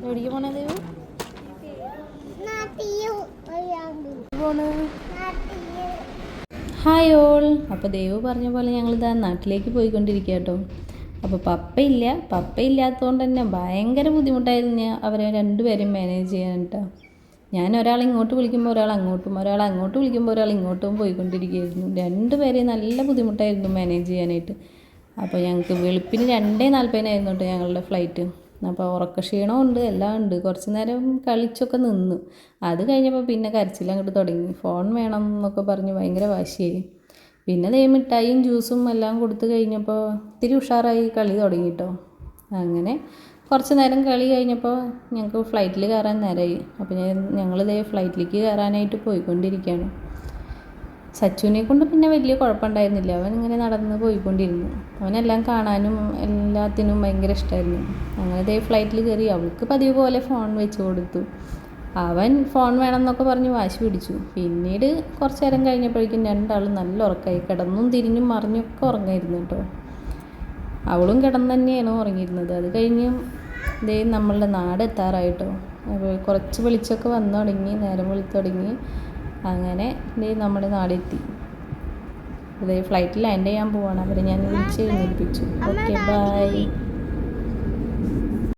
എവിടേക്ക് പോണേ Devu? Hi all. അപ്പോൾ ദേവു പറഞ്ഞ പോലെ ഞങ്ങളിതാ നാട്ടിലേക്ക് പോയിക്കൊണ്ടിരിക്കുക കേട്ടോ. അപ്പോൾ പപ്പയില്ലാത്തതുകൊണ്ട് തന്നെ ഭയങ്കര ബുദ്ധിമുട്ടായിരുന്നു അവരെ രണ്ടുപേരെയും മാനേജ് ചെയ്യാൻ കേട്ടോ. ഞാൻ ഒരാൾ ഇങ്ങോട്ട് വിളിക്കുമ്പോൾ ഒരാൾ അങ്ങോട്ട് വിളിക്കുമ്പോൾ ഒരാൾ ഇങ്ങോട്ടും പോയിക്കൊണ്ടിരിക്കുകയായിരുന്നു. രണ്ടുപേരെയും നല്ല ബുദ്ധിമുട്ടായിരുന്നു മാനേജ് ചെയ്യാനായിട്ട്. അപ്പോൾ ഞങ്ങൾക്ക് വെളുപ്പിന് 2:40 കേട്ടോ ഞങ്ങളുടെ ഫ്ലൈറ്റ്. അപ്പോൾ ഉറക്കക്ഷീണവും ഉണ്ട്, എല്ലാം ഉണ്ട്. കുറച്ച് നേരം കളിച്ചൊക്കെ നിന്നു. അത് കഴിഞ്ഞപ്പോൾ പിന്നെ കരച്ചിലങ്ങോട്ട് തുടങ്ങി. ഫോൺ വേണം എന്നൊക്കെ പറഞ്ഞ് ഭയങ്കര വാശിയായി. പിന്നെ ദേ മിഠായിയും ജ്യൂസും എല്ലാം കൊടുത്തു കഴിഞ്ഞപ്പോൾ ഇത്തിരി ഉഷാറായി കളി തുടങ്ങി കേട്ടോ. അങ്ങനെ കുറച്ച് നേരം കളി കഴിഞ്ഞപ്പോൾ ഞങ്ങൾക്ക് ഫ്ലൈറ്റിൽ കയറാൻ നേരമായി. അപ്പോൾ ഞങ്ങൾ ദേ ഫ്ലൈറ്റിലേക്ക് കയറാനായിട്ട് പോയിക്കൊണ്ടിരിക്കുകയാണ്. സച്ചുവിനെ കൊണ്ട് പിന്നെ വലിയ കുഴപ്പമുണ്ടായിരുന്നില്ല. അവൻ ഇങ്ങനെ നടന്ന് പോയിക്കൊണ്ടിരുന്നു. അവനെല്ലാം കാണാനും എല്ലാത്തിനും ഭയങ്കര ഇഷ്ടമായിരുന്നു. അങ്ങനെ ദേ ഫ്ലൈറ്റിൽ കയറി. അവൾക്ക് പതിവ് പോലെ ഫോൺ വെച്ച് കൊടുത്തു. അവൻ ഫോൺ വേണം എന്നൊക്കെ പറഞ്ഞ് വാശി പിടിച്ചു. പിന്നീട് കുറച്ച് നേരം കഴിഞ്ഞപ്പോഴേക്കും രണ്ടാളും നല്ല ഉറക്കമായി. കിടന്നും തിരിഞ്ഞും മറിഞ്ഞൊക്കെ ഉറങ്ങായിരുന്നു കേട്ടോ. അവളും കിടന്ന് തന്നെയാണ് ഉറങ്ങിയിരുന്നത്. അത് കഴിഞ്ഞ് ദേ നമ്മളുടെ നാട് എത്താറായിട്ടോ. അപ്പോൾ കുറച്ച് വെളിച്ചമൊക്കെ വന്നു തുടങ്ങി, നേരം വെളുത്തു തുടങ്ങി. അങ്ങനെ ദേ നമ്മുടെ നാടെത്തി. അതേ ഫ്ലൈറ്റ് ലാൻഡ് ചെയ്യാൻ പോവാണ്. അവരെ ഞാൻ വിളിച്ച് എഴുന്നേൽപ്പിച്ചു. Okay bye.